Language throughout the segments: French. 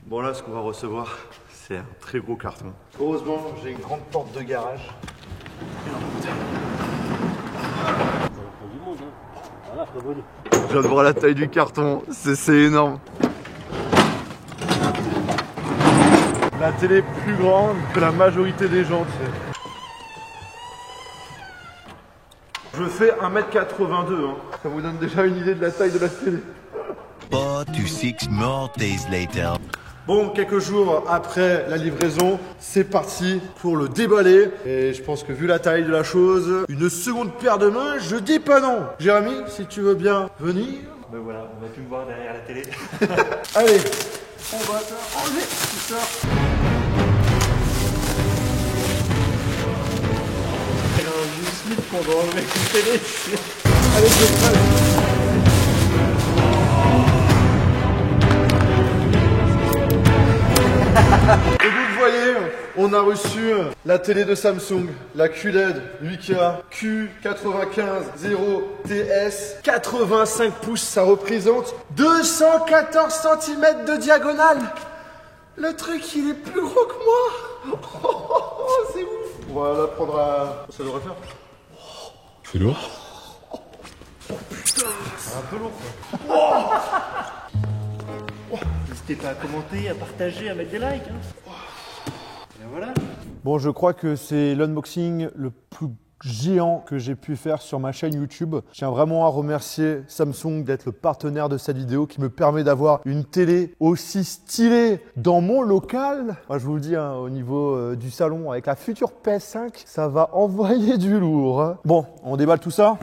Bon là, ce qu'on va recevoir, c'est un très gros carton. Heureusement, j'ai une grande porte de garage. Je viens de voir la taille du carton, c'est énorme. La télé est plus grande que la majorité des gens, tu sais. Je fais 1m82, hein. Ça vous donne déjà une idée de la taille de la télé. 4 to 6 more days later. Bon, quelques jours après la livraison, c'est parti pour le déballer. Et je pense que vu la taille de la chose, une seconde paire de mains, je dis pas non. Jérémy, si tu veux bien venir. Ben voilà, on va plus me voir derrière la télé. Allez, on va enlever tout ça. Il y a un Will Smith qu'on doit enlever avec une télé. Allez, je prends. Et vous le voyez, on a reçu la télé de Samsung, la QLED 8K Q95-0TS, 85 pouces, ça représente 214 cm de diagonale. Le truc, il est plus gros que moi. Oh, c'est ouf. On va la prendre à... Ça devrait faire. C'est lourd. C'est un peu lourd, quoi. N'hésitez pas à commenter, à partager, à mettre des likes. Hein. Et voilà. Bon, je crois que c'est l'unboxing le plus géant que j'ai pu faire sur ma chaîne YouTube. Je tiens vraiment à remercier Samsung d'être le partenaire de cette vidéo qui me permet d'avoir une télé aussi stylée dans mon local. Moi, je vous le dis, hein, au niveau du salon, avec la future PS5, ça va envoyer du lourd. Hein. Bon, on déballe tout ça.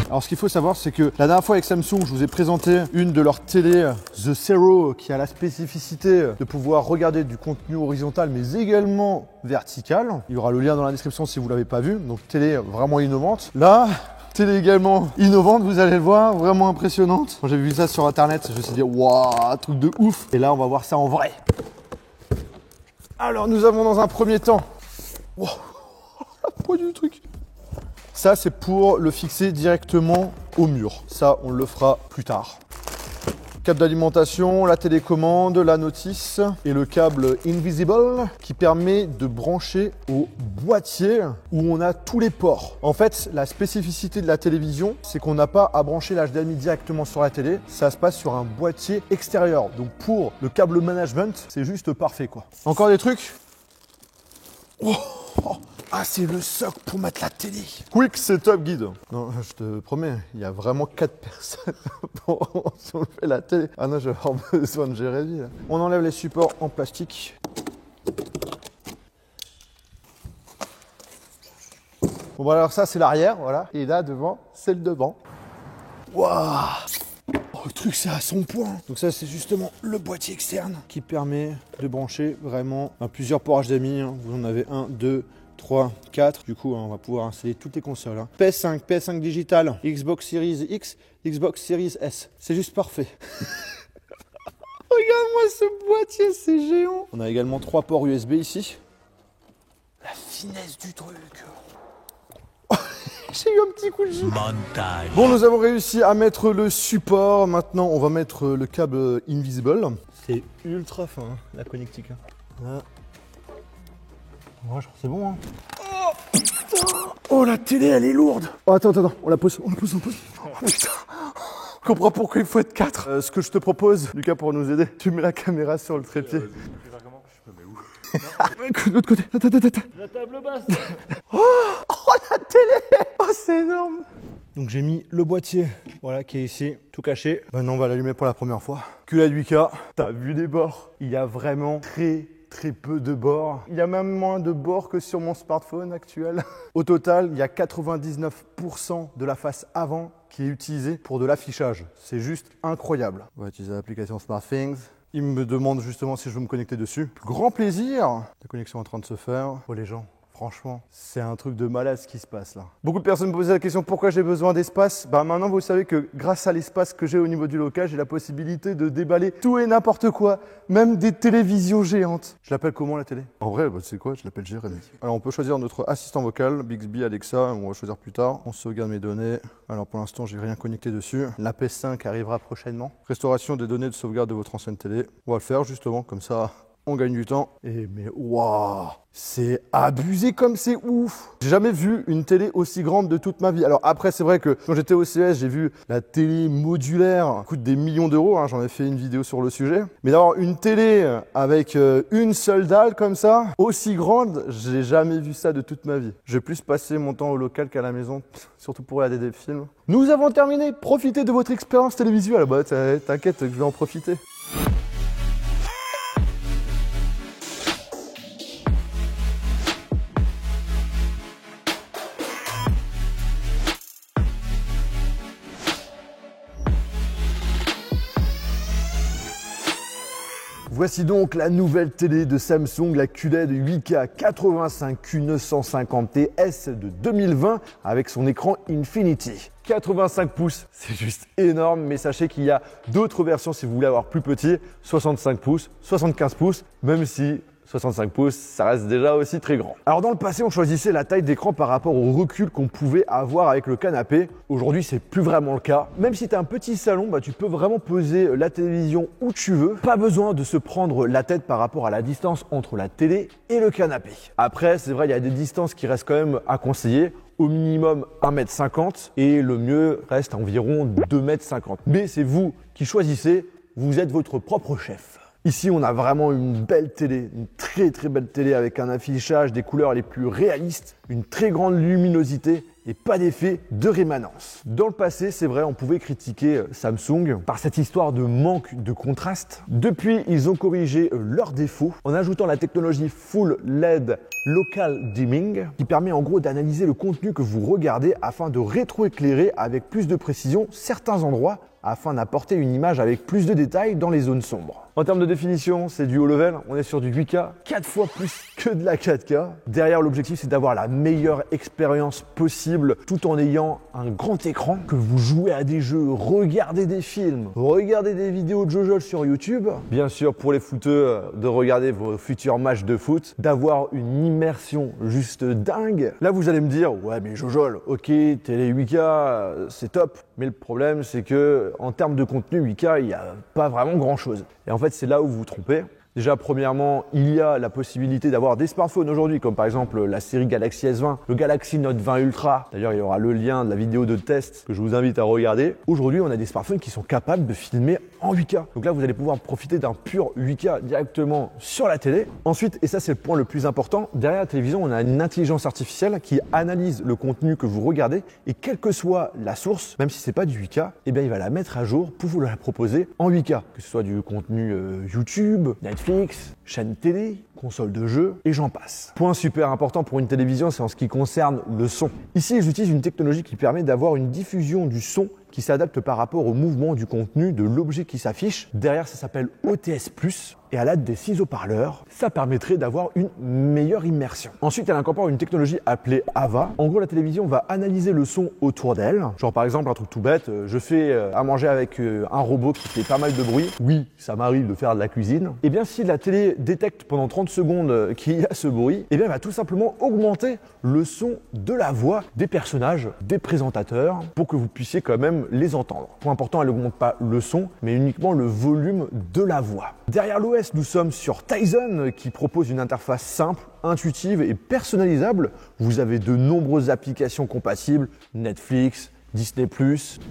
Alors ce qu'il faut savoir, c'est que la dernière fois avec Samsung, je vous ai présenté une de leurs télé, The Zero, qui a la spécificité de pouvoir regarder du contenu horizontal, mais également vertical. Il y aura le lien dans la description si vous ne l'avez pas vu. Donc télé vraiment innovante. Là, télé également innovante, vous allez le voir, vraiment impressionnante. Quand j'ai vu ça sur internet, je me suis dit, waouh, truc de ouf. Et là, on va voir ça en vrai. Alors nous avons dans un premier temps, wow, la poids du truc. Ça, c'est pour le fixer directement au mur. Ça, on le fera plus tard. Câble d'alimentation, la télécommande, la notice et le câble Invisible qui permet de brancher au boîtier où on a tous les ports. En fait, la spécificité de la télévision, c'est qu'on n'a pas à brancher l'HDMI directement sur la télé. Ça se passe sur un boîtier extérieur. Donc pour le câble management, c'est juste parfait, quoi. Encore des trucs? Oh, ah, c'est le socle pour mettre la télé. Quick Setup Guide. Non, je te promets, il y a vraiment 4 personnes pour soulever la télé. Ah non, je vais avoir besoin de Jérémy. Là. On enlève les supports en plastique. Bon, bah alors ça, c'est l'arrière, voilà. Et là, devant, c'est le devant. Waouh! Oh, le truc, c'est à son point. Donc ça, c'est justement le boîtier externe qui permet de brancher vraiment plusieurs ports HDMI. Hein. Vous en avez 1, 2, 3, 4. Du coup, on va pouvoir installer toutes les consoles. Hein. PS5, PS5 digital, Xbox Series X, Xbox Series S. C'est juste parfait. Regarde-moi ce boîtier, c'est géant. On a également 3 ports USB ici. La finesse du truc. J'ai eu un petit coup de jus. Montage. Bon, nous avons réussi à mettre le support. Maintenant, on va mettre le câble Invisible. C'est ultra fin, hein, la connectique. Hein. Là. Ouais, je crois que c'est bon. Hein. Oh, la télé, elle est lourde. Oh, attends, on la pose, on la pose. Oh, putain. Je comprends pourquoi il faut être 4. Ce que je te propose, Lucas, pour nous aider, tu mets la caméra sur le trépied. Tu vas faire comment? Je me mets où? De l'autre côté. Attends. La table basse. Oh, la télé. Oh, c'est énorme. Donc j'ai mis le boîtier, voilà, qui est ici, tout caché. Maintenant, on va l'allumer pour la première fois. QLED 8K, t'as vu les bords? Il y a vraiment très peu de bords. Il y a même moins de bords que sur mon smartphone actuel. Au total, il y a 99% de la face avant qui est utilisée pour de l'affichage. C'est juste incroyable. On va utiliser l'application SmartThings. Il me demande justement si je veux me connecter dessus. Grand plaisir. La connexion est en train de se faire. Oh les gens, Franchement, c'est un truc de malade ce qui se passe là. Beaucoup de personnes me posaient la question pourquoi j'ai besoin d'espace. Bah maintenant vous savez que grâce à l'espace que j'ai au niveau du local, j'ai la possibilité de déballer tout et n'importe quoi, même des télévisions géantes. Je l'appelle comment la télé? En vrai, bah, tu sais quoi, je l'appelle Jérémy. Alors on peut choisir notre assistant vocal, Bixby, Alexa, on va choisir plus tard. On sauvegarde mes données. Alors pour l'instant, j'ai rien connecté dessus. La PS5 arrivera prochainement. Restauration des données de sauvegarde de votre ancienne télé. On va le faire justement, comme ça on gagne du temps. Et mais waouh, c'est abusé comme c'est ouf. J'ai jamais vu une télé aussi grande de toute ma vie. Alors après, c'est vrai que quand j'étais au CES, j'ai vu la télé modulaire, coûte des millions d'euros. Hein, j'en ai fait une vidéo sur le sujet. Mais d'avoir une télé avec une seule dalle comme ça, aussi grande, j'ai jamais vu ça de toute ma vie. Je vais plus passer mon temps au local qu'à la maison, surtout pour regarder des films. Nous avons terminé. Profitez de votre expérience télévisuelle. Bah, t'inquiète, je vais en profiter. Voici donc la nouvelle télé de Samsung, la QLED 8K 85Q950T de 2020 avec son écran Infinity. 85 pouces, c'est juste énorme, mais sachez qu'il y a d'autres versions si vous voulez avoir plus petit, 65 pouces, 75 pouces, même si 65 pouces, ça reste déjà aussi très grand. Alors dans le passé, on choisissait la taille d'écran par rapport au recul qu'on pouvait avoir avec le canapé. Aujourd'hui, c'est plus vraiment le cas. Même si tu as un petit salon, tu peux vraiment poser la télévision où tu veux. Pas besoin de se prendre la tête par rapport à la distance entre la télé et le canapé. Après, c'est vrai, il y a des distances qui restent quand même à conseiller. Au minimum 1,50 m et le mieux reste environ 2,50 m. Mais c'est vous qui choisissez, vous êtes votre propre chef. Ici, on a vraiment une belle télé, une très belle télé avec un affichage des couleurs les plus réalistes, une très grande luminosité et pas d'effet de rémanence. Dans le passé, c'est vrai, on pouvait critiquer Samsung par cette histoire de manque de contraste. Depuis, ils ont corrigé leurs défauts en ajoutant la technologie Full LED Local Dimming qui permet en gros d'analyser le contenu que vous regardez afin de rétroéclairer avec plus de précision certains endroits afin d'apporter une image avec plus de détails dans les zones sombres. En termes de définition, c'est du haut level, on est sur du 8K, 4 fois plus que de la 4K. Derrière, l'objectif, c'est d'avoir la meilleure expérience possible tout en ayant un grand écran, que vous jouez à des jeux, regardez des films, regardez des vidéos de Jojol sur YouTube. Bien sûr, pour les footeux, de regarder vos futurs matchs de foot, d'avoir une immersion juste dingue. Là, vous allez me dire, ouais, mais Jojol, ok, télé 8K, c'est top. Mais le problème, c'est que en termes de contenu 8K, il n'y a pas vraiment grand-chose. Et en fait, c'est là où vous vous trompez. Déjà, premièrement, il y a la possibilité d'avoir des smartphones aujourd'hui, comme par exemple la série Galaxy S20, le Galaxy Note 20 Ultra. D'ailleurs, il y aura le lien de la vidéo de test que je vous invite à regarder. Aujourd'hui, on a des smartphones qui sont capables de filmer en 8K. Donc là, vous allez pouvoir profiter d'un pur 8K directement sur la télé. Ensuite, et ça c'est le point le plus important, derrière la télévision, on a une intelligence artificielle qui analyse le contenu que vous regardez et quelle que soit la source, même si c'est pas du 8K, eh bien, il va la mettre à jour pour vous la proposer en 8K. Que ce soit du contenu YouTube, Netflix, chaîne télé, console de jeu et j'en passe. Point super important pour une télévision, c'est en ce qui concerne le son. Ici, j'utilise une technologie qui permet d'avoir une diffusion du son qui s'adapte par rapport au mouvement du contenu de l'objet qui s'affiche. Derrière, ça s'appelle OTS+. Et à l'aide des 6 haut-parleurs, ça permettrait d'avoir une meilleure immersion. Ensuite, elle incorpore une technologie appelée AVA. En gros, la télévision va analyser le son autour d'elle. Genre par exemple, un truc tout bête, je fais à manger avec un robot qui fait pas mal de bruit. Oui, ça m'arrive de faire de la cuisine. Et bien, si la télé détecte pendant 30 secondes qu'il y a ce bruit, et bien, elle va tout simplement augmenter le son de la voix des personnages, des présentateurs, pour que vous puissiez quand même les entendre. Point important, elle n'augmente pas le son, mais uniquement le volume de la voix. Derrière l'OS, nous sommes sur Tizen qui propose une interface simple, intuitive et personnalisable. Vous avez de nombreuses applications compatibles, Netflix, Disney+,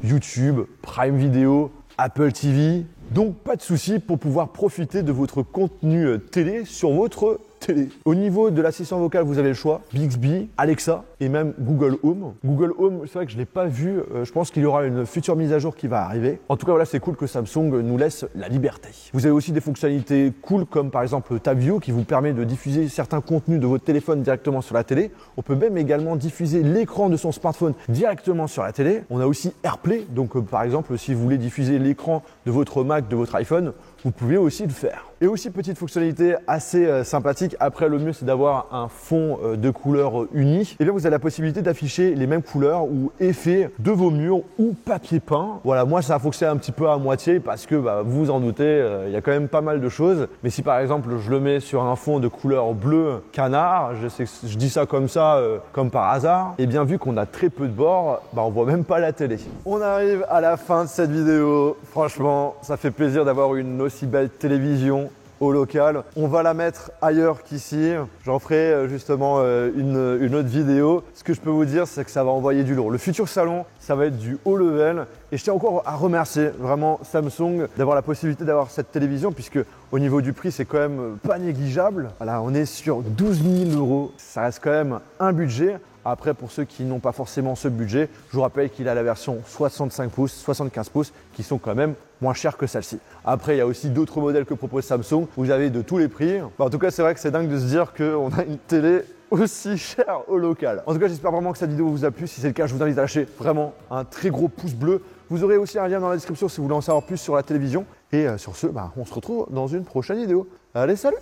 YouTube, Prime Video, Apple TV. Donc pas de souci pour pouvoir profiter de votre contenu télé sur votre télé. Au niveau de l'assistant vocal, vous avez le choix, Bixby, Alexa et même Google Home. Google Home, c'est vrai que je ne l'ai pas vu, je pense qu'il y aura une future mise à jour qui va arriver. En tout cas, voilà, c'est cool que Samsung nous laisse la liberté. Vous avez aussi des fonctionnalités cool comme par exemple TabView qui vous permet de diffuser certains contenus de votre téléphone directement sur la télé. On peut même également diffuser l'écran de son smartphone directement sur la télé. On a aussi AirPlay, donc par exemple, si vous voulez diffuser l'écran de votre Mac, de votre iPhone, vous pouvez aussi le faire. Et aussi petite fonctionnalité assez sympathique, après le mieux c'est d'avoir un fond de couleur uni. Et bien vous avez la possibilité d'afficher les mêmes couleurs ou effets de vos murs ou papier peint. Voilà, moi ça a fonctionné un petit peu à moitié parce que vous vous en doutez, il y a quand même pas mal de choses. Mais si par exemple je le mets sur un fond de couleur bleu canard, je dis ça comme ça, comme par hasard, et bien vu qu'on a très peu de bords, on voit même pas la télé. On arrive à la fin de cette vidéo. Franchement, ça fait plaisir d'avoir une aussi belle télévision au local. On va la mettre ailleurs qu'ici. J'en ferai justement une autre vidéo. Ce que je peux vous dire, c'est que ça va envoyer du lourd. Le futur salon, ça va être du haut level. Et je tiens encore à remercier vraiment Samsung d'avoir la possibilité d'avoir cette télévision, puisque au niveau du prix, c'est quand même pas négligeable. Voilà, on est sur 12 000 €. Ça reste quand même un budget. Après, pour ceux qui n'ont pas forcément ce budget, je vous rappelle qu'il a la version 65 pouces, 75 pouces qui sont quand même moins chers que celle-ci. Après, il y a aussi d'autres modèles que propose Samsung. Vous avez de tous les prix. En tout cas, c'est vrai que c'est dingue de se dire qu'on a une télé aussi chère au local. En tout cas, j'espère vraiment que cette vidéo vous a plu. Si c'est le cas, je vous invite à lâcher vraiment un très gros pouce bleu. Vous aurez aussi un lien dans la description si vous voulez en savoir plus sur la télévision. Et sur ce, on se retrouve dans une prochaine vidéo. Allez, salut!